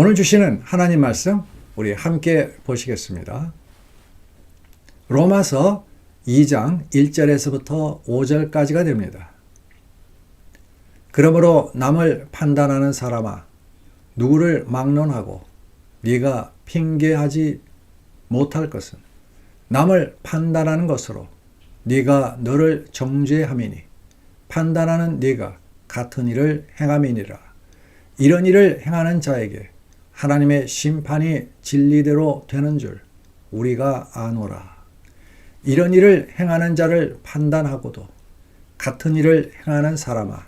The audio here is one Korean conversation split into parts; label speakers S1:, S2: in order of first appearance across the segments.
S1: 오늘 주시는 하나님 말씀 우리 함께 보시겠습니다. 로마서 2장 1절에서부터 5절까지가 됩니다. 그러므로 남을 판단하는 사람아, 누구를 막론하고 네가 핑계하지 못할 것은 남을 판단하는 것으로 네가 너를 정죄함이니 판단하는 네가 같은 일을 행함이니라. 이런 일을 행하는 자에게 하나님의 심판이 진리대로 되는 줄 우리가 아노라. 이런 일을 행하는 자를 판단하고도 같은 일을 행하는 사람아,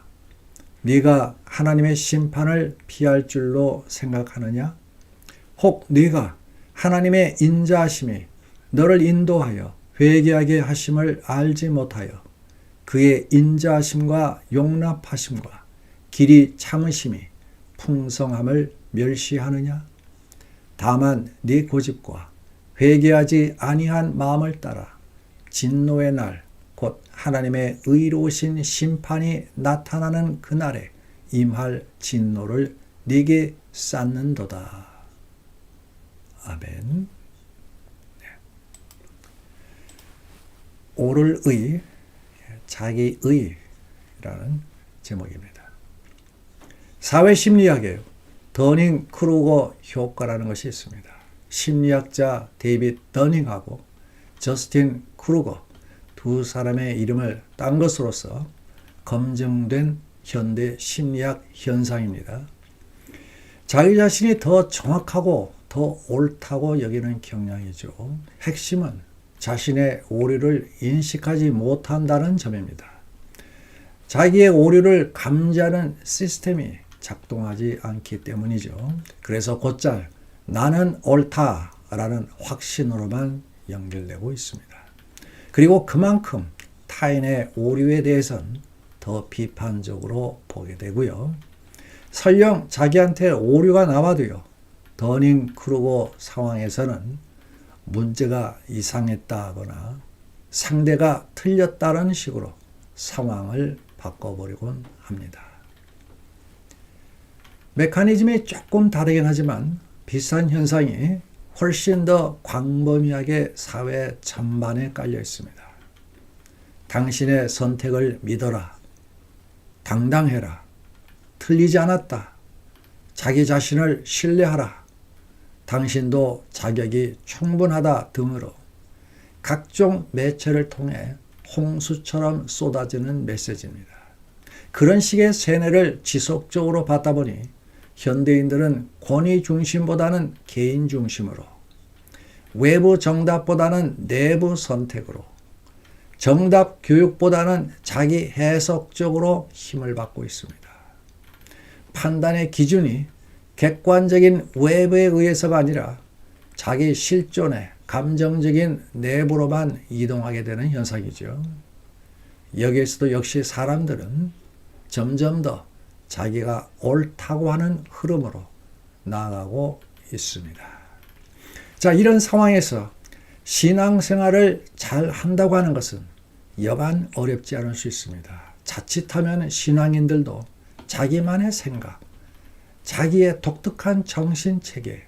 S1: 네가 하나님의 심판을 피할 줄로 생각하느냐? 혹 네가 하나님의 인자하심이 너를 인도하여 회개하게 하심을 알지 못하여 그의 인자하심과 용납하심과 길이 참으심이 풍성함을 멸시하느냐? 다만 네 고집과 회개하지 아니한 마음을 따라 진노의 날 곧 하나님의 의로우신 심판이 나타나는 그날에 임할 진노를 네게 쌓는도다. 아멘. 옳을 의, 자기의라는 제목입니다. 사회심리학에 더닝 크루거 효과라는 것이 있습니다. 심리학자 데이빗 더닝하고 저스틴 크루거 두 사람의 이름을 딴 것으로서 검증된 현대 심리학 현상입니다. 자기 자신이 더 정확하고 더 옳다고 여기는 경향이죠. 핵심은 자신의 오류를 인식하지 못한다는 점입니다. 자기의 오류를 감지하는 시스템이 작동하지 않기 때문이죠. 그래서 곧잘 나는 옳다라는 확신으로만 연결되고 있습니다. 그리고 그만큼 타인의 오류에 대해서는 더 비판적으로 보게 되고요. 설령 자기한테 오류가 나와도요, 더닝 크루거 상황에서는 문제가 이상했다거나 상대가 틀렸다는 식으로 상황을 바꿔버리곤 합니다. 메커니즘이 조금 다르긴 하지만 비슷한 현상이 훨씬 더 광범위하게 사회 전반에 깔려 있습니다. 당신의 선택을 믿어라. 당당해라. 틀리지 않았다. 자기 자신을 신뢰하라. 당신도 자격이 충분하다 등으로 각종 매체를 통해 홍수처럼 쏟아지는 메시지입니다. 그런 식의 세뇌를 지속적으로 받다 보니 현대인들은 권위 중심보다는 개인 중심으로, 외부 정답보다는 내부 선택으로, 정답 교육보다는 자기 해석적으로 힘을 받고 있습니다. 판단의 기준이 객관적인 외부에 의해서가 아니라 자기 실존의 감정적인 내부로만 이동하게 되는 현상이죠. 여기에서도 역시 사람들은 점점 더 자기가 옳다고 하는 흐름으로 나아가고 있습니다. 자, 이런 상황에서 신앙생활을 잘 한다고 하는 것은 여간 어렵지 않을 수 있습니다. 자칫하면 신앙인들도 자기만의 생각, 자기의 독특한 정신체계,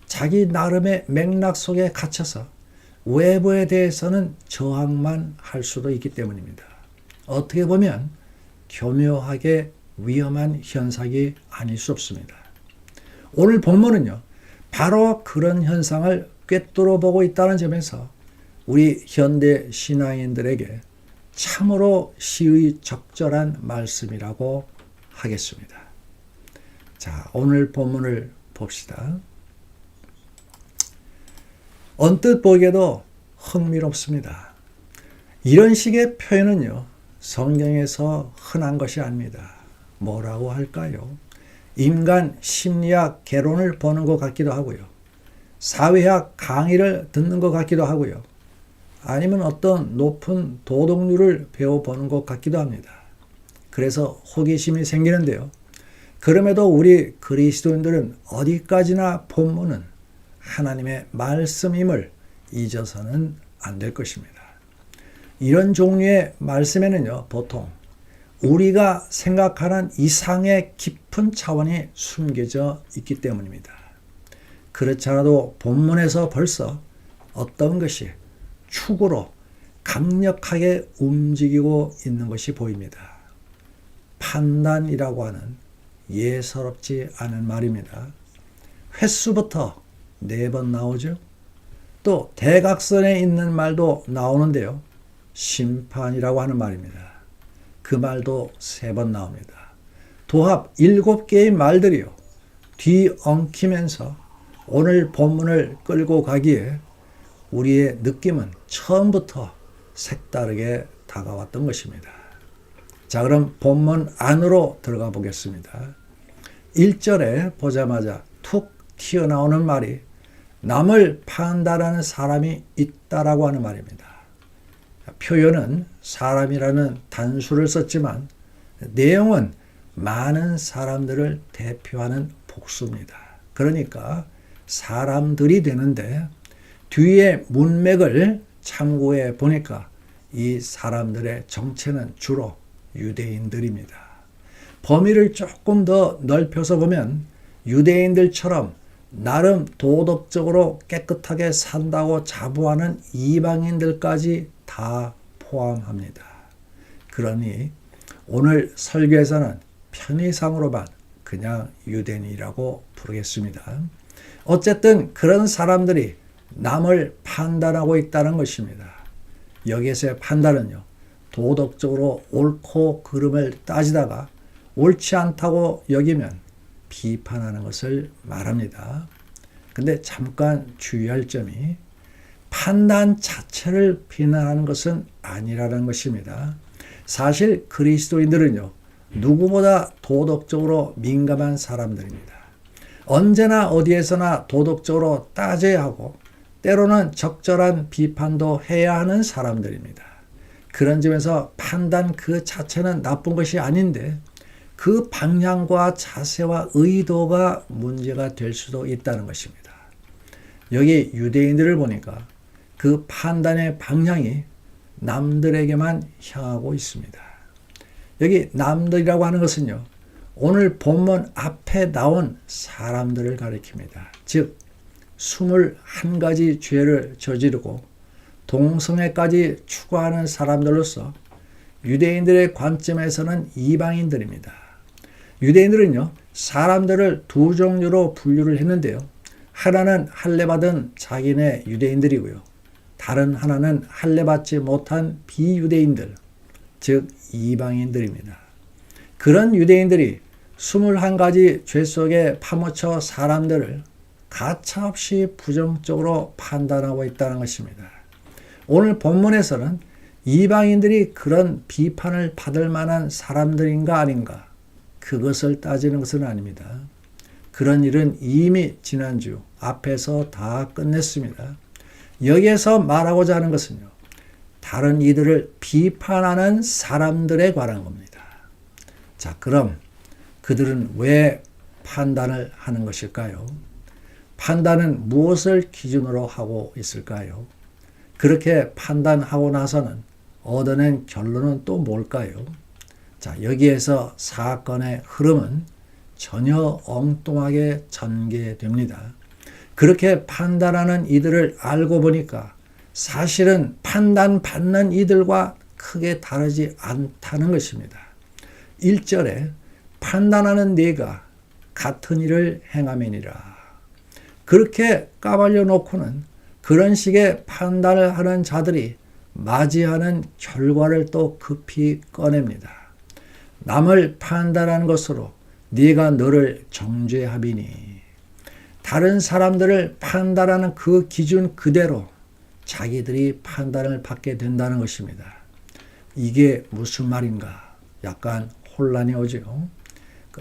S1: 자기 나름의 맥락 속에 갇혀서 외부에 대해서는 저항만 할 수도 있기 때문입니다. 어떻게 보면 교묘하게 위험한 현상이 아닐 수 없습니다. 오늘 본문은요, 바로 그런 현상을 꿰뚫어 보고 있다는 점에서 우리 현대 신앙인들에게 참으로 시의 적절한 말씀이라고 하겠습니다. 자, 오늘 본문을 봅시다. 언뜻 보기에도 흥미롭습니다. 이런 식의 표현은요, 성경에서 흔한 것이 아닙니다. 뭐라고 할까요? 인간 심리학 개론을 보는 것 같기도 하고요. 사회학 강의를 듣는 것 같기도 하고요. 아니면 어떤 높은 도덕률을 배워보는 것 같기도 합니다. 그래서 호기심이 생기는데요. 그럼에도 우리 그리스도인들은 어디까지나 본문은 하나님의 말씀임을 잊어서는 안 될 것입니다. 이런 종류의 말씀에는요, 보통 우리가 생각하는 이상의 깊은 차원이 숨겨져 있기 때문입니다. 그렇지 않아도 본문에서 벌써 어떤 것이 축으로 강력하게 움직이고 있는 것이 보입니다. 판단이라고 하는 예사롭지 않은 말입니다. 횟수부터 4번 나오죠. 또 대각선에 있는 말도 나오는데요. 심판이라고 하는 말입니다. 그 말도 3번 나옵니다. 도합 7개의 말들이요. 뒤엉키면서 오늘 본문을 끌고 가기에 우리의 느낌은 처음부터 색다르게 다가왔던 것입니다. 자, 그럼 본문 안으로 들어가 보겠습니다. 1절에 보자마자 툭 튀어나오는 말이 남을 판단하는 사람이 있다라고 하는 말입니다. 표현은 사람이라는 단수를 썼지만 내용은 많은 사람들을 대표하는 복수입니다. 그러니까 사람들이 되는데 뒤에 문맥을 참고해 보니까 이 사람들의 정체는 주로 유대인들입니다. 범위를 조금 더 넓혀서 보면 유대인들처럼 나름 도덕적으로 깨끗하게 산다고 자부하는 이방인들까지 다 포함합니다. 그러니 오늘 설교에서는 편의상으로만 그냥 유대인이라고 부르겠습니다. 어쨌든 그런 사람들이 남을 판단하고 있다는 것입니다. 여기에서의 판단은요, 도덕적으로 옳고 그름을 따지다가 옳지 않다고 여기면 비판하는 것을 말합니다. 근데 잠깐 주의할 점이 판단 자체를 비난하는 것은 아니라는 것입니다. 사실 그리스도인들은요, 누구보다 도덕적으로 민감한 사람들입니다. 언제나 어디에서나 도덕적으로 따져야 하고 때로는 적절한 비판도 해야 하는 사람들입니다. 그런 점에서 판단 그 자체는 나쁜 것이 아닌데 그 방향과 자세와 의도가 문제가 될 수도 있다는 것입니다. 여기 유대인들을 보니까 그 판단의 방향이 남들에게만 향하고 있습니다. 여기 남들이라고 하는 것은요, 오늘 본문 앞에 나온 사람들을 가리킵니다. 즉 21가지 죄를 저지르고 동성애까지 추구하는 사람들로서 유대인들의 관점에서는 이방인들입니다. 유대인들은요, 사람들을 두 종류로 분류를 했는데요. 하나는 할례받은 자기네 유대인들이고요. 다른 하나는 할례받지 못한 비유대인들, 즉 이방인들입니다. 그런 유대인들이 21가지 죄 속에 파묻혀 사람들을 가차없이 부정적으로 판단하고 있다는 것입니다. 오늘 본문에서는 이방인들이 그런 비판을 받을 만한 사람들인가 아닌가, 그것을 따지는 것은 아닙니다. 그런 일은 이미 지난주 앞에서 다 끝냈습니다. 여기에서 말하고자 하는 것은요, 다른 이들을 비판하는 사람들에 관한 겁니다. 자, 그럼 그들은 왜 판단을 하는 것일까요? 판단은 무엇을 기준으로 하고 있을까요? 그렇게 판단하고 나서는 얻어낸 결론은 또 뭘까요? 자, 여기에서 사건의 흐름은 전혀 엉뚱하게 전개됩니다. 그렇게 판단하는 이들을 알고 보니까 사실은 판단받는 이들과 크게 다르지 않다는 것입니다. 1절에 판단하는 네가 같은 일을 행하매니라. 그렇게 까발려 놓고는 그런 식의 판단을 하는 자들이 맞이하는 결과를 또 급히 꺼냅니다. 남을 판단하는 것으로 네가 너를 정죄하비니. 다른 사람들을 판단하는 그 기준 그대로 자기들이 판단을 받게 된다는 것입니다. 이게 무슨 말인가? 약간 혼란이 오죠.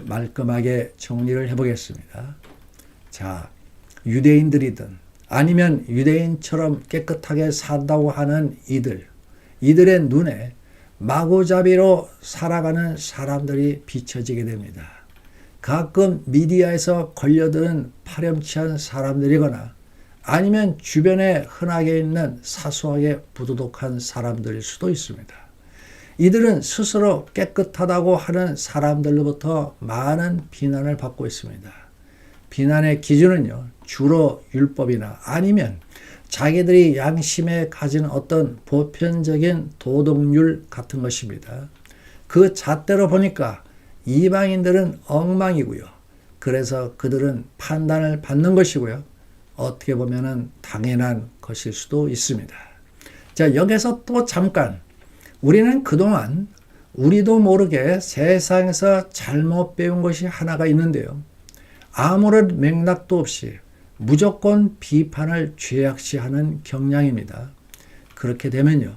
S1: 말끔하게 정리를 해보겠습니다. 자, 유대인들이든 아니면 유대인처럼 깨끗하게 산다고 하는 이들의 눈에 마구잡이로 살아가는 사람들이 비춰지게 됩니다. 가끔 미디어에서 걸려드는 파렴치한 사람들이거나 아니면 주변에 흔하게 있는 사소하게 부도덕한 사람들일 수도 있습니다. 이들은 스스로 깨끗하다고 하는 사람들로부터 많은 비난을 받고 있습니다. 비난의 기준은요, 주로 율법이나 아니면 자기들이 양심에 가진 어떤 보편적인 도덕률 같은 것입니다. 그 잣대로 보니까 이방인들은 엉망이고요. 그래서 그들은 판단을 받는 것이고요. 어떻게 보면은 당연한 것일 수도 있습니다. 자, 여기서 또 잠깐 우리는 그동안 우리도 모르게 세상에서 잘못 배운 것이 하나가 있는데요. 아무런 맥락도 없이 무조건 비판을 죄악시하는 경향입니다. 그렇게 되면요,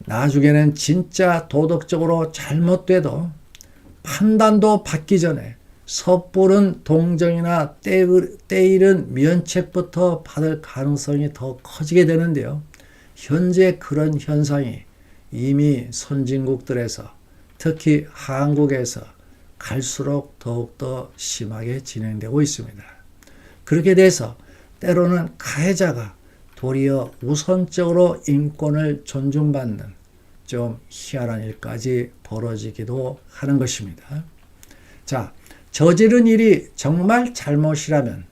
S1: 나중에는 진짜 도덕적으로 잘못돼도 판단도 받기 전에 섣부른 동정이나 때이른 면책부터 받을 가능성이 더 커지게 되는데요. 현재 그런 현상이 이미 선진국들에서, 특히 한국에서 갈수록 더욱더 심하게 진행되고 있습니다. 그렇게 돼서 때로는 가해자가 도리어 우선적으로 인권을 존중받는 좀 희한한 일까지 벌어지기도 하는 것입니다. 자, 저지른 일이 정말 잘못이라면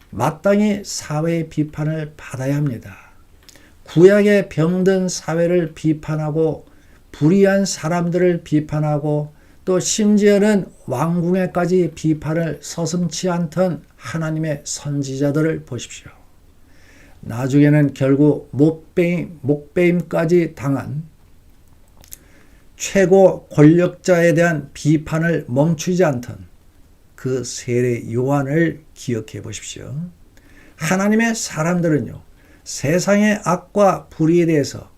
S1: 마땅히 사회의 비판을 받아야 합니다. 구약의 병든 사회를 비판하고 불의한 사람들을 비판하고 또 심지어는 왕궁에까지 비판을 서슴지 않던 하나님의 선지자들을 보십시오. 나중에는 결국 목배임까지 당한 최고 권력자에 대한 비판을 멈추지 않던 그 세례 요한을 기억해 보십시오. 하나님의 사람들은요, 세상의 악과 불의에 대해서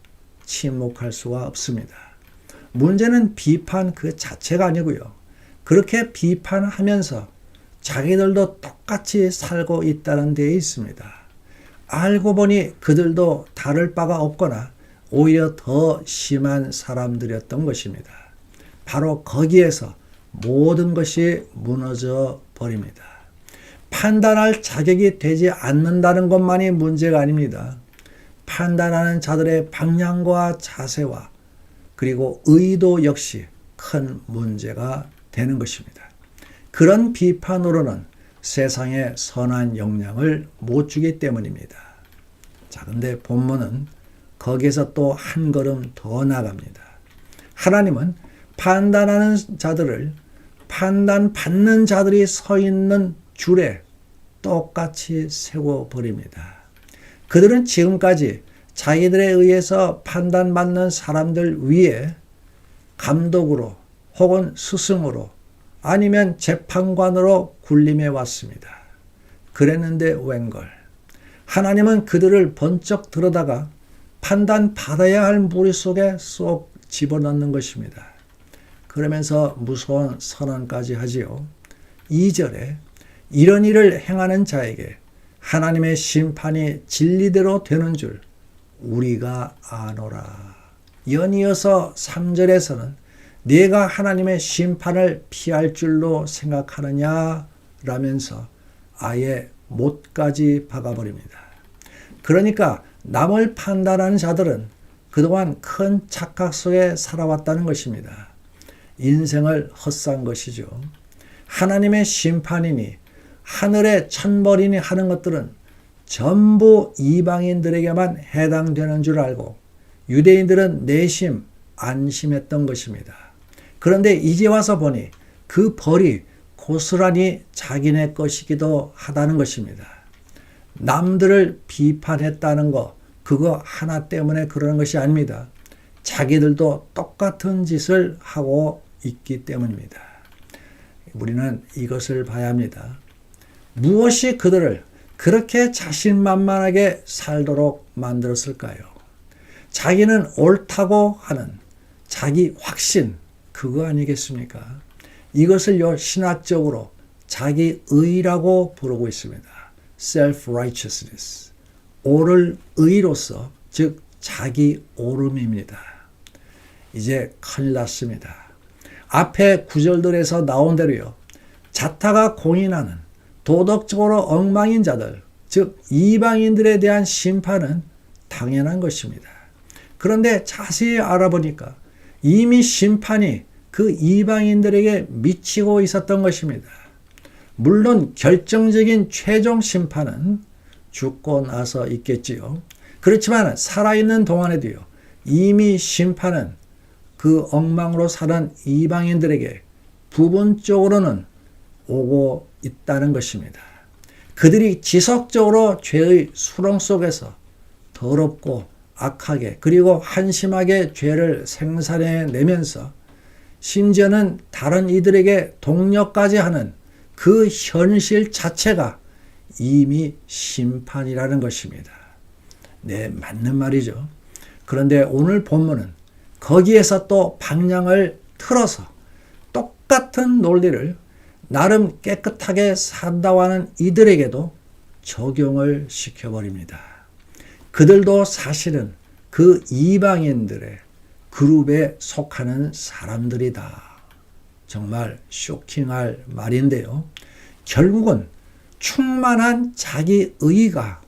S1: 침묵할 수가 없습니다. 문제는 비판 그 자체가 아니고요. 그렇게 비판하면서 자기들도 똑같이 살고 있다는 데에 있습니다. 알고 보니 그들도 다를 바가 없거나 오히려 더 심한 사람들이었던 것입니다. 바로 거기에서 모든 것이 무너져 버립니다. 판단할 자격이 되지 않는다는 것만이 문제가 아닙니다. 판단하는 자들의 방향과 자세와 그리고 의도 역시 큰 문제가 되는 것입니다. 그런 비판으로는 세상에 선한 영향을 못 주기 때문입니다. 자, 근데 본문은 거기에서 또 한 걸음 더 나갑니다. 하나님은 판단하는 자들을 판단받는 자들이 서 있는 줄에 똑같이 세워버립니다. 그들은 지금까지 자기들에 의해서 판단받는 사람들 위에 감독으로 혹은 스승으로 아니면 재판관으로 군림해 왔습니다. 그랬는데 웬걸, 하나님은 그들을 번쩍 들어다가 판단받아야 할 무리 속에 쏙 집어넣는 것입니다. 그러면서 무서운 선언까지 하지요. 2절에 이런 일을 행하는 자에게 하나님의 심판이 진리대로 되는 줄 우리가 아노라. 연이어서 3절에서는 네가 하나님의 심판을 피할 줄로 생각하느냐 라면서 아예 못까지 박아버립니다. 그러니까 남을 판단하는 자들은 그동안 큰 착각 속에 살아왔다는 것입니다. 인생을 헛산 것이죠. 하나님의 심판이니 하늘의 천벌이니 하는 것들은 전부 이방인들에게만 해당되는 줄 알고 유대인들은 내심 안심했던 것입니다. 그런데 이제 와서 보니 그 벌이 고스란히 자기네 것이기도 하다는 것입니다. 남들을 비판했다는 거, 그거 하나 때문에 그러는 것이 아닙니다. 자기들도 똑같은 짓을 하고 있기 때문입니다. 우리는 이것을 봐야 합니다. 무엇이 그들을 그렇게 자신만만하게 살도록 만들었을까요? 자기는 옳다고 하는 자기 확신, 그거 아니겠습니까? 이것을요, 신학적으로 자기 의라고 부르고 있습니다. self-righteousness. 옳을 의로서, 즉 자기 옳음입니다. 이제 큰일 났습니다. 앞에 구절들에서 나온 대로요, 자타가 공인하는 도덕적으로 엉망인 자들, 즉 이방인들에 대한 심판은 당연한 것입니다. 그런데 자세히 알아보니까 이미 심판이 그 이방인들에게 미치고 있었던 것입니다. 물론 결정적인 최종 심판은 죽고 나서 있겠지요. 그렇지만 살아있는 동안에도요, 이미 심판은 그 엉망으로 사는 이방인들에게 부분적으로는 오고 있다는 것입니다. 그들이 지속적으로 죄의 수렁 속에서 더럽고 악하게 그리고 한심하게 죄를 생산해내면서 심지어는 다른 이들에게 동력까지 하는 그 현실 자체가 이미 심판이라는 것입니다. 네, 맞는 말이죠. 그런데 오늘 본문은 거기에서 또 방향을 틀어서 똑같은 논리를 나름 깨끗하게 산다고 하는 이들에게도 적용을 시켜버립니다. 그들도 사실은 그 이방인들의 그룹에 속하는 사람들이다. 정말 쇼킹할 말인데요. 결국은 충만한 자기의가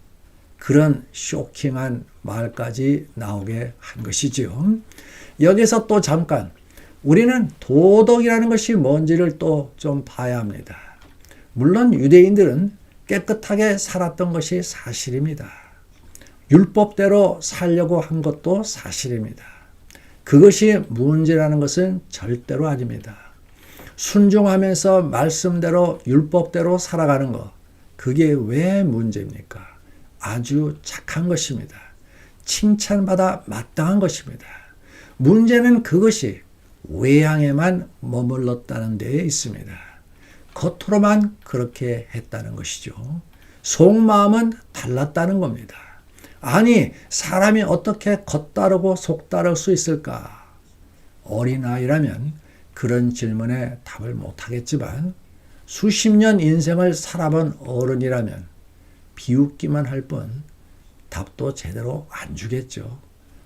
S1: 그런 쇼킹한 말까지 나오게 한 것이지요. 여기서 또 잠깐 우리는 도덕이라는 것이 뭔지를 또 좀 봐야 합니다. 물론 유대인들은 깨끗하게 살았던 것이 사실입니다. 율법대로 살려고 한 것도 사실입니다. 그것이 문제라는 것은 절대로 아닙니다. 순종하면서 말씀대로 율법대로 살아가는 것, 그게 왜 문제입니까? 아주 착한 것입니다. 칭찬받아 마땅한 것입니다. 문제는 그것이 외향에만 머물렀다는 데에 있습니다. 겉으로만 그렇게 했다는 것이죠. 속마음은 달랐다는 겁니다. 아니, 사람이 어떻게 겉다르고 속다를 수 있을까? 어린아이라면 그런 질문에 답을 못하겠지만 수십 년 인생을 살아본 어른이라면 비웃기만 할 뿐 답도 제대로 안 주겠죠.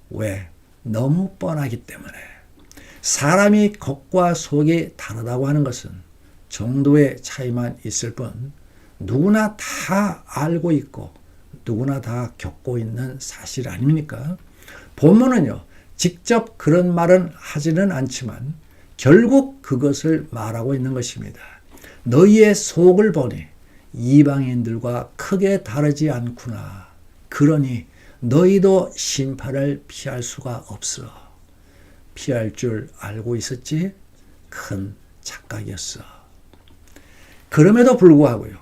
S1: 왜? 너무 뻔하기 때문에. 사람이 겉과 속이 다르다고 하는 것은 정도의 차이만 있을 뿐 누구나 다 알고 있고 누구나 다 겪고 있는 사실 아닙니까? 본문은요, 직접 그런 말은 하지는 않지만 결국 그것을 말하고 있는 것입니다. 너희의 속을 보니 이방인들과 크게 다르지 않구나. 그러니 너희도 심판을 피할 수가 없어. 피할 줄 알고 있었지? 큰 착각이었어. 그럼에도 불구하고요,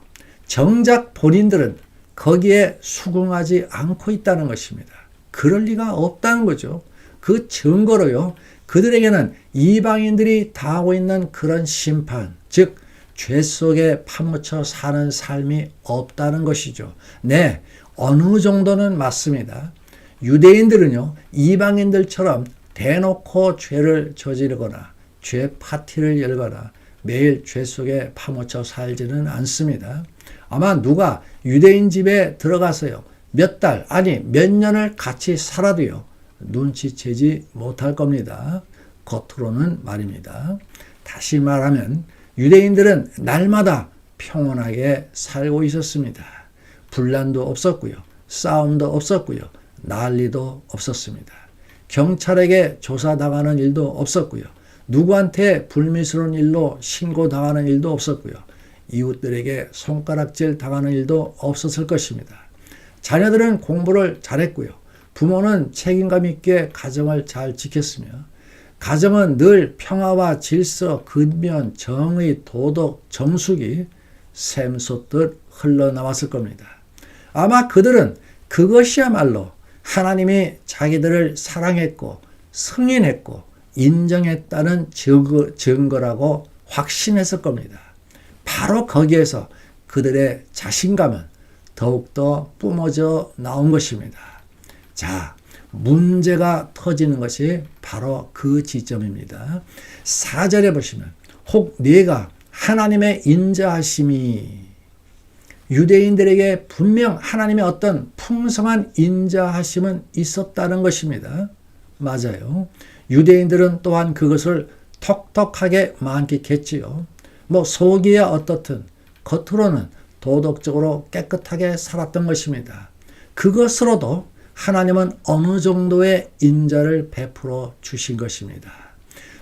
S1: 정작 본인들은 거기에 수긍하지 않고 있다는 것입니다. 그럴 리가 없다는 거죠. 그 증거로요, 그들에게는 이방인들이 당하고 있는 그런 심판, 즉 죄 속에 파묻혀 사는 삶이 없다는 것이죠. 네, 어느 정도는 맞습니다. 유대인들은요, 이방인들처럼 대놓고 죄를 저지르거나 죄 파티를 열거나 매일 죄 속에 파묻혀 살지는 않습니다. 아마 누가 유대인 집에 들어가서요, 몇 달, 아니 몇 년을 같이 살아도요, 눈치채지 못할 겁니다. 겉으로는 말입니다. 다시 말하면 유대인들은 날마다 평온하게 살고 있었습니다. 분란도 없었고요, 싸움도 없었고요, 난리도 없었습니다. 경찰에게 조사당하는 일도 없었고요, 누구한테 불미스러운 일로 신고당하는 일도 없었고요, 이웃들에게 손가락질 당하는 일도 없었을 것입니다. 자녀들은 공부를 잘했고요, 부모는 책임감 있게 가정을 잘 지켰으며 가정은 늘 평화와 질서, 근면, 정의, 도덕, 정숙이 샘솟듯 흘러나왔을 겁니다. 아마 그들은 그것이야말로 하나님이 자기들을 사랑했고 승인했고 인정했다는 증거라고 확신했을 겁니다. 바로 거기에서 그들의 자신감은 더욱더 뿜어져 나온 것입니다. 자, 문제가 터지는 것이 바로 그 지점입니다. 4절에 보시면 혹 네가 하나님의 인자하심이, 유대인들에게 분명 하나님의 어떤 풍성한 인자하심은 있었다는 것입니다. 맞아요. 유대인들은 또한 그것을 톡톡하게 만끽했지요. 속이야 어떻든 겉으로는 도덕적으로 깨끗하게 살았던 것입니다. 그것으로도 하나님은 어느 정도의 인자를 베풀어 주신 것입니다.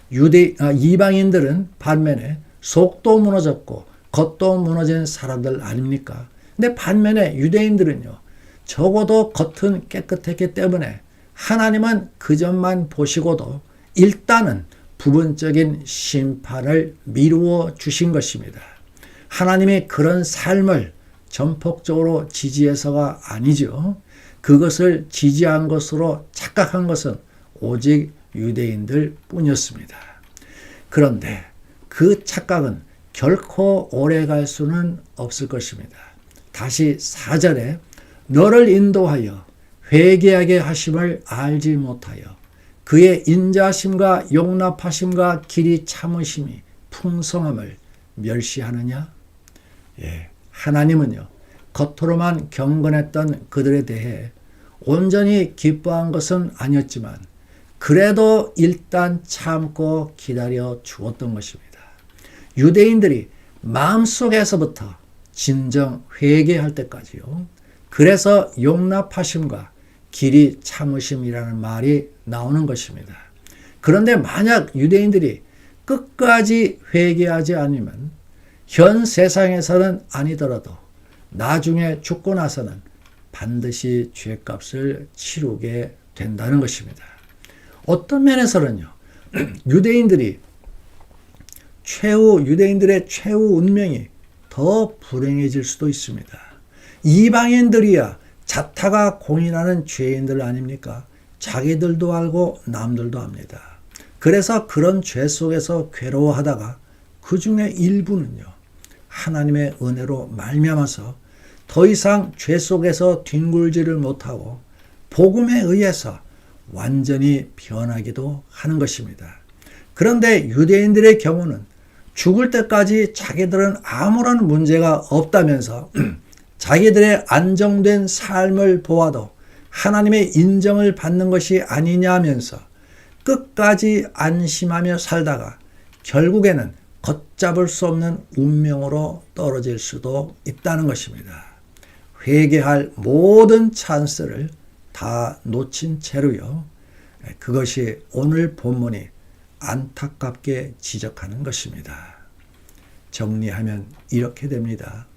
S1: 이방인들은 반면에 속도 무너졌고 겉도 무너진 사람들 아닙니까? 근데 반면에 유대인들은요, 적어도 겉은 깨끗했기 때문에 하나님은 그 점만 보시고도 일단은 부분적인 심판을 미루어 주신 것입니다. 하나님이 그런 삶을 전폭적으로 지지해서가 아니죠. 그것을 지지한 것으로 착각한 것은 오직 유대인들 뿐이었습니다. 그런데 그 착각은 결코 오래 갈 수는 없을 것입니다. 다시 4절에 너를 인도하여 회개하게 하심을 알지 못하여 그의 인자심과 용납하심과 길이 참으심이 풍성함을 멸시하느냐? 예, 하나님은요, 겉으로만 경건했던 그들에 대해 온전히 기뻐한 것은 아니었지만 그래도 일단 참고 기다려 주었던 것입니다. 유대인들이 마음속에서부터 진정 회개할 때까지요. 그래서 용납하심과 길이 참으심이라는 말이 나오는 것입니다. 그런데 만약 유대인들이 끝까지 회개하지 않으면 현 세상에서는 아니더라도 나중에 죽고 나서는 반드시 죄값을 치르게 된다는 것입니다. 어떤 면에서는요, 유대인들의 최후 운명이 더 불행해질 수도 있습니다. 이방인들이야 자타가 공인하는 죄인들 아닙니까? 자기들도 알고 남들도 압니다. 그래서 그런 죄 속에서 괴로워하다가 그 중에 일부는요, 하나님의 은혜로 말미암아서 더 이상 죄 속에서 뒹굴지를 못하고 복음에 의해서 완전히 변하기도 하는 것입니다. 그런데 유대인들의 경우는 죽을 때까지 자기들은 아무런 문제가 없다면서 자기들의 안정된 삶을 보아도 하나님의 인정을 받는 것이 아니냐면서 끝까지 안심하며 살다가 결국에는 걷잡을 수 없는 운명으로 떨어질 수도 있다는 것입니다. 회개할 모든 찬스를 다 놓친 채로요. 그것이 오늘 본문이 안타깝게 지적하는 것입니다. 정리하면 이렇게 됩니다.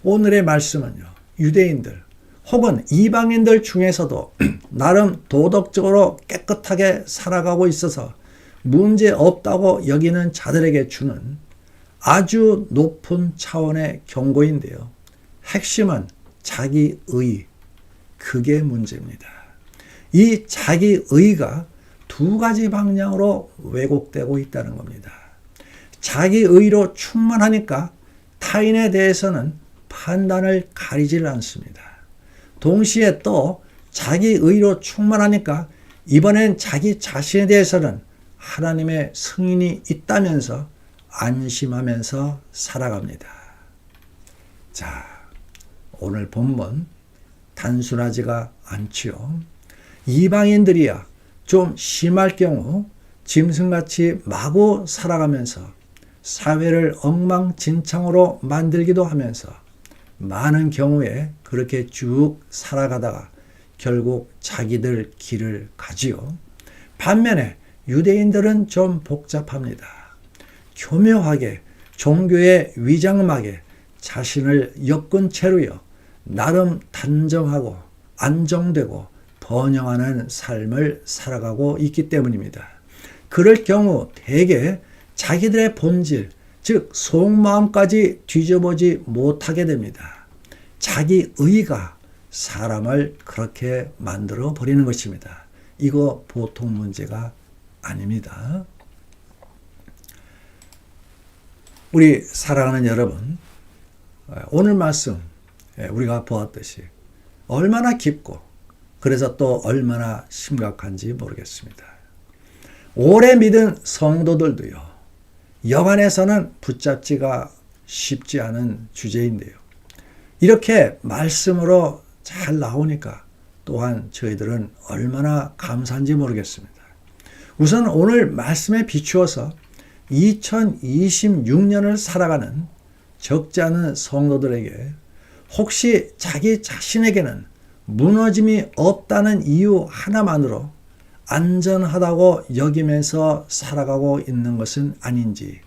S1: 오늘의 말씀은요, 유대인들 혹은 이방인들 중에서도 나름 도덕적으로 깨끗하게 살아가고 있어서 문제 없다고 여기는 자들에게 주는 아주 높은 차원의 경고인데요. 핵심은 자기의, 그게 문제입니다. 이 자기의가 두 가지 방향으로 왜곡되고 있다는 겁니다. 자기의로 충만하니까 타인에 대해서는 판단을 가리질 않습니다. 동시에 또 자기의로 충만하니까 이번엔 자기 자신에 대해서는 하나님의 승인이 있다면서 안심하면서 살아갑니다. 자, 오늘 본문 단순하지가 않지요. 이방인들이야 좀 심할 경우 짐승같이 마구 살아가면서 사회를 엉망진창으로 만들기도 하면서 많은 경우에 그렇게 쭉 살아가다가 결국 자기들 길을 가지요. 반면에 유대인들은 좀 복잡합니다. 교묘하게 종교의 위장막에 자신을 엮은 채로요, 나름 단정하고 안정되고 번영하는 삶을 살아가고 있기 때문입니다. 그럴 경우 대개 자기들의 본질, 즉 속마음까지 뒤져보지 못하게 됩니다. 자기의가 사람을 그렇게 만들어 버리는 것입니다. 이거 보통 문제가 아닙니다. 우리 사랑하는 여러분, 오늘 말씀 우리가 보았듯이 얼마나 깊고 그래서 또 얼마나 심각한지 모르겠습니다. 오래 믿은 성도들도요, 여간에서는 붙잡지가 쉽지 않은 주제인데요. 이렇게 말씀으로 잘 나오니까 또한 저희들은 얼마나 감사한지 모르겠습니다. 우선 오늘 말씀에 비추어서 2026년을 살아가는 적지 않은 성도들에게 혹시 자기 자신에게는 무너짐이 없다는 이유 하나만으로 안전하다고 여기면서 살아가고 있는 것은 아닌지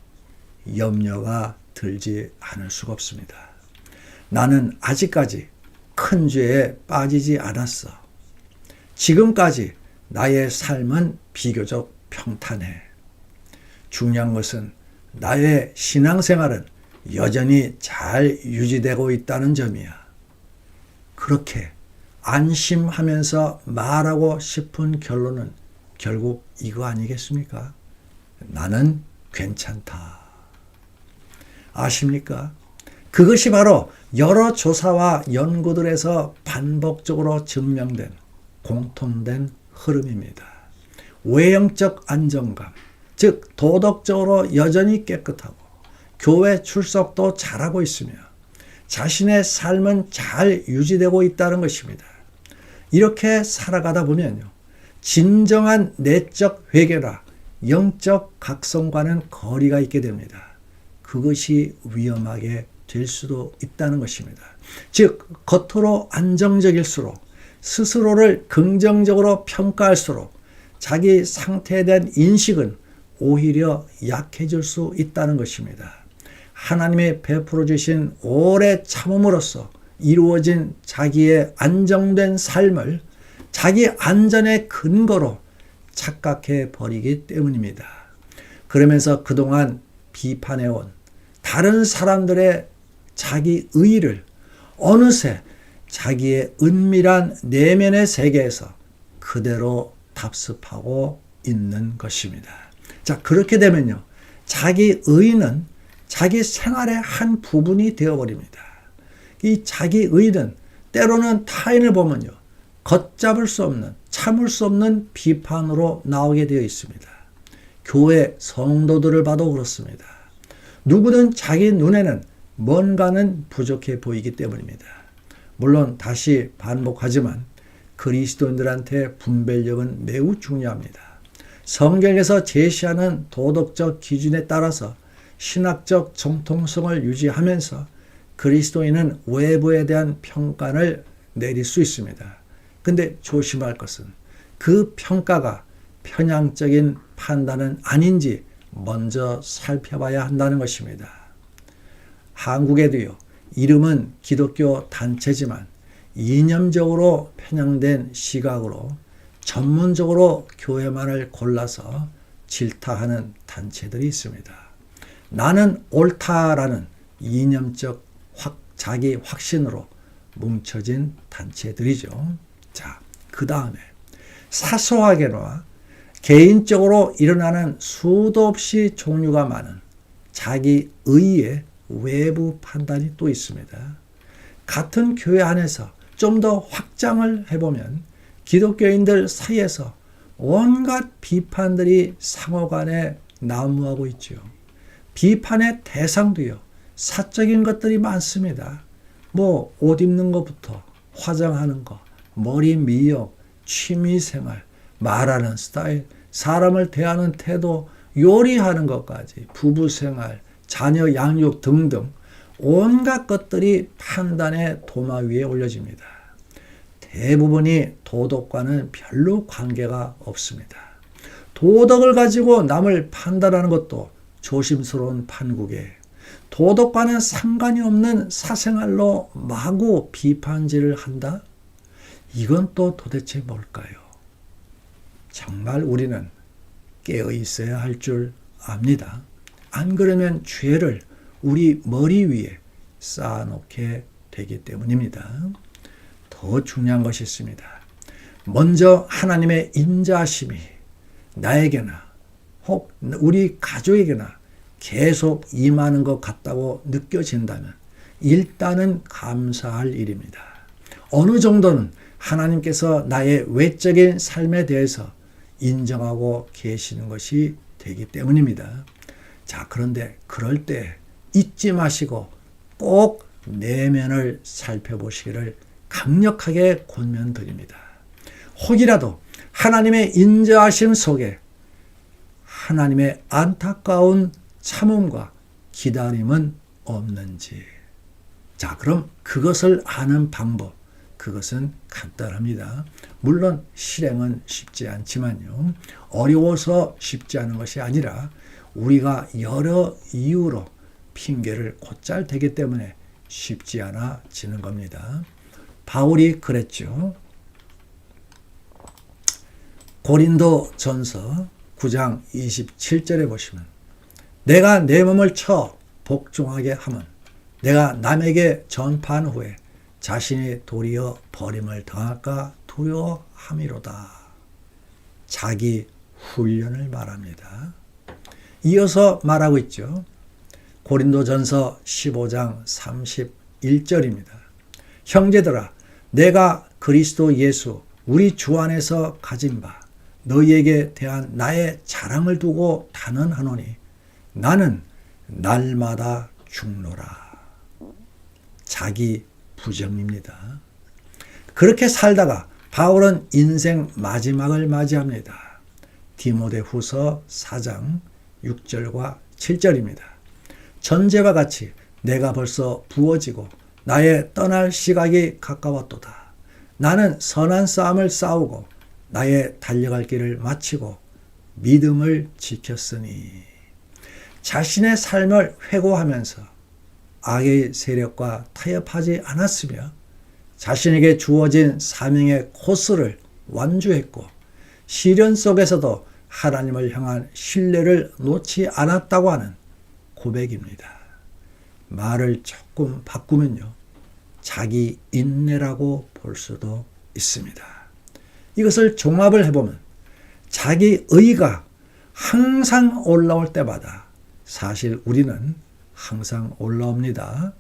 S1: 염려가 들지 않을 수가 없습니다. 나는 아직까지 큰 죄에 빠지지 않았어. 지금까지 나의 삶은 비교적 평탄해. 중요한 것은 나의 신앙생활은 여전히 잘 유지되고 있다는 점이야. 그렇게 안심하면서 말하고 싶은 결론은 결국 이거 아니겠습니까? 나는 괜찮다. 아십니까? 그것이 바로 여러 조사와 연구들에서 반복적으로 증명된 공통된 흐름입니다. 외형적 안정감, 즉 도덕적으로 여전히 깨끗하고 교회 출석도 잘하고 있으며 자신의 삶은 잘 유지되고 있다는 것입니다. 이렇게 살아가다 보면요, 진정한 내적 회개나 영적 각성과는 거리가 있게 됩니다. 그것이 위험하게 될 수도 있다는 것입니다. 즉 겉으로 안정적일수록 스스로를 긍정적으로 평가할수록 자기 상태에 대한 인식은 오히려 약해질 수 있다는 것입니다. 하나님이 베풀어 주신 오래 참음으로써 이루어진 자기의 안정된 삶을 자기 안전의 근거로 착각해 버리기 때문입니다. 그러면서 그동안 비판해온 다른 사람들의 자기 의의를 어느새 자기의 은밀한 내면의 세계에서 그대로 답습하고 있는 것입니다. 자, 그렇게 되면요, 자기 의의는 자기 생활의 한 부분이 되어버립니다. 이 자기 의의는 때로는 타인을 보면요, 걷잡을 수 없는, 참을 수 없는 비판으로 나오게 되어 있습니다. 교회 성도들을 봐도 그렇습니다. 누구든 자기 눈에는 뭔가는 부족해 보이기 때문입니다. 물론 다시 반복하지만 그리스도인들한테 분별력은 매우 중요합니다. 성경에서 제시하는 도덕적 기준에 따라서 신학적 정통성을 유지하면서 그리스도인은 외부에 대한 평가를 내릴 수 있습니다. 근데 조심할 것은 그 평가가 편향적인 판단은 아닌지 먼저 살펴봐야 한다는 것입니다. 한국에도요, 이름은 기독교 단체지만 이념적으로 편향된 시각으로 전문적으로 교회만을 골라서 질타하는 단체들이 있습니다. 나는 옳다라는 이념적 자기 확신으로 뭉쳐진 단체들이죠. 자, 그 다음에 사소하게나 개인적으로 일어나는 수도 없이 종류가 많은 자기 의의 외부 판단이 또 있습니다. 같은 교회 안에서 좀 더 확장을 해보면 기독교인들 사이에서 온갖 비판들이 상호간에 난무하고 있죠. 비판의 대상도요, 사적인 것들이 많습니다. 뭐 옷 입는 것부터 화장하는 것, 머리 미역, 취미생활, 말하는 스타일, 사람을 대하는 태도, 요리하는 것까지, 부부생활, 자녀 양육 등등 온갖 것들이 판단의 도마 위에 올려집니다. 대부분이 도덕과는 별로 관계가 없습니다. 도덕을 가지고 남을 판단하는 것도 조심스러운 판국에 도덕과는 상관이 없는 사생활로 마구 비판질을 한다? 이건 또 도대체 뭘까요? 정말 우리는 깨어 있어야 할 줄 압니다. 안 그러면 죄를 우리 머리 위에 쌓아놓게 되기 때문입니다. 더 중요한 것이 있습니다. 먼저 하나님의 인자하심이 나에게나 혹 우리 가족에게나 계속 임하는 것 같다고 느껴진다면 일단은 감사할 일입니다. 어느 정도는 하나님께서 나의 외적인 삶에 대해서 인정하고 계시는 것이 되기 때문입니다. 자, 그런데 그럴 때 잊지 마시고 꼭 내면을 살펴보시기를 강력하게 권면드립니다. 혹이라도 하나님의 인자하심 속에 하나님의 안타까운 참음과 기다림은 없는지. 자, 그럼 그것을 아는 방법, 그것은 간단합니다. 물론 실행은 쉽지 않지만요. 어려워서 쉽지 않은 것이 아니라 우리가 여러 이유로 핑계를 곧잘 대기 때문에 쉽지 않아지는 겁니다. 바울이 그랬죠. 고린도 전서 9장 27절에 보시면 내가 내 몸을 쳐 복종하게 함은 내가 남에게 전파한 후에 자신이 도리어 버림을 당할까 두려워함이로다. 자기 훈련을 말합니다. 이어서 말하고 있죠. 고린도전서 15장 31절입니다. 형제들아 내가 그리스도 예수 우리 주 안에서 가진 바 너희에게 대한 나의 자랑을 두고 단언하노니 나는 날마다 죽노라. 자기 부정입니다. 그렇게 살다가 바울은 인생 마지막을 맞이합니다. 디모데후서 4장 6절과 7절입니다. 전제와 같이 내가 벌써 부어지고 나의 떠날 시각이 가까웠도다. 나는 선한 싸움을 싸우고 나의 달려갈 길을 마치고 믿음을 지켰으니 자신의 삶을 회고하면서 악의 세력과 타협하지 않았으며 자신에게 주어진 사명의 코스를 완주했고 시련 속에서도 하나님을 향한 신뢰를 놓지 않았다고 하는 고백입니다. 말을 조금 바꾸면요. 자기 인내라고 볼 수도 있습니다. 이것을 종합을 해보면 자기 의가 항상 올라올 때마다 사실 우리는 항상 올라옵니다.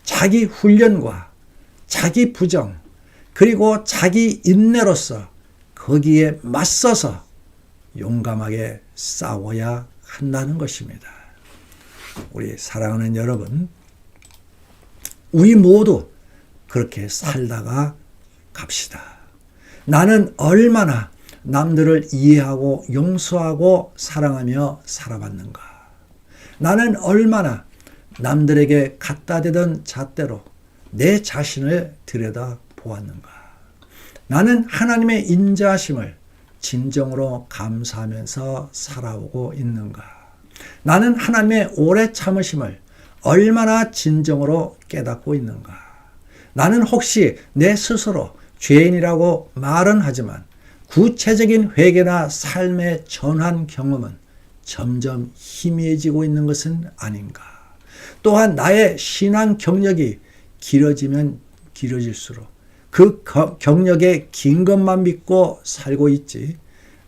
S1: 자기 훈련과 자기 부정 그리고 자기 인내로서 거기에 맞서서 용감하게 싸워야 한다는 것입니다. 우리 사랑하는 여러분, 우리 모두 그렇게 살다가 갑시다. 나는 얼마나 남들을 이해하고 용서하고 사랑하며 살아왔는가. 나는 얼마나 남들에게 갖다 대던 잣대로 내 자신을 들여다 보았는가. 나는 하나님의 인자하심을 진정으로 감사하면서 살아오고 있는가. 나는 하나님의 오래 참으심을 얼마나 진정으로 깨닫고 있는가. 나는 혹시 내 스스로 죄인이라고 말은 하지만 구체적인 회개나 삶의 전환 경험은 점점 희미해지고 있는 것은 아닌가. 또한 나의 신앙 경력이 길어지면 길어질수록 그 경력의 긴 것만 믿고 살고 있지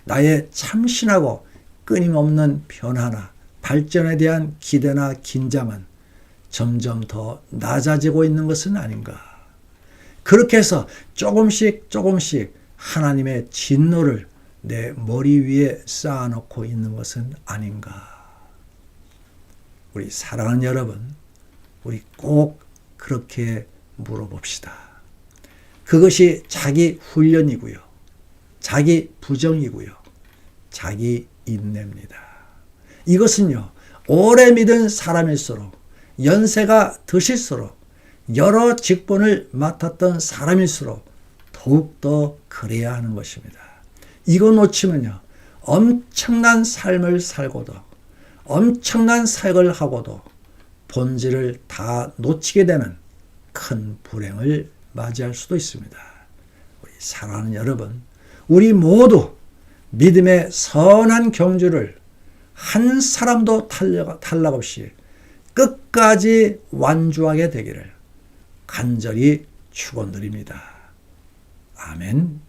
S1: 나의 참신하고 끊임없는 변화나 발전에 대한 기대나 긴장은 점점 더 낮아지고 있는 것은 아닌가. 그렇게 해서 조금씩 하나님의 진노를 내 머리 위에 쌓아놓고 있는 것은 아닌가. 우리 사랑하는 여러분, 우리 꼭 그렇게 물어봅시다. 그것이 자기 훈련이고요. 자기 부정이고요. 자기 인내입니다. 이것은요, 오래 믿은 사람일수록 연세가 드실수록 여러 직분을 맡았던 사람일수록 더욱더 그래야 하는 것입니다. 이거 놓치면요, 엄청난 삶을 살고도 엄청난 사역을 하고도 본질을 다 놓치게 되는 큰 불행을 맞이할 수도 있습니다. 우리 사랑하는 여러분, 우리 모두 믿음의 선한 경주를 한 사람도 탈락 없이 끝까지 완주하게 되기를 간절히 축원드립니다. 아멘.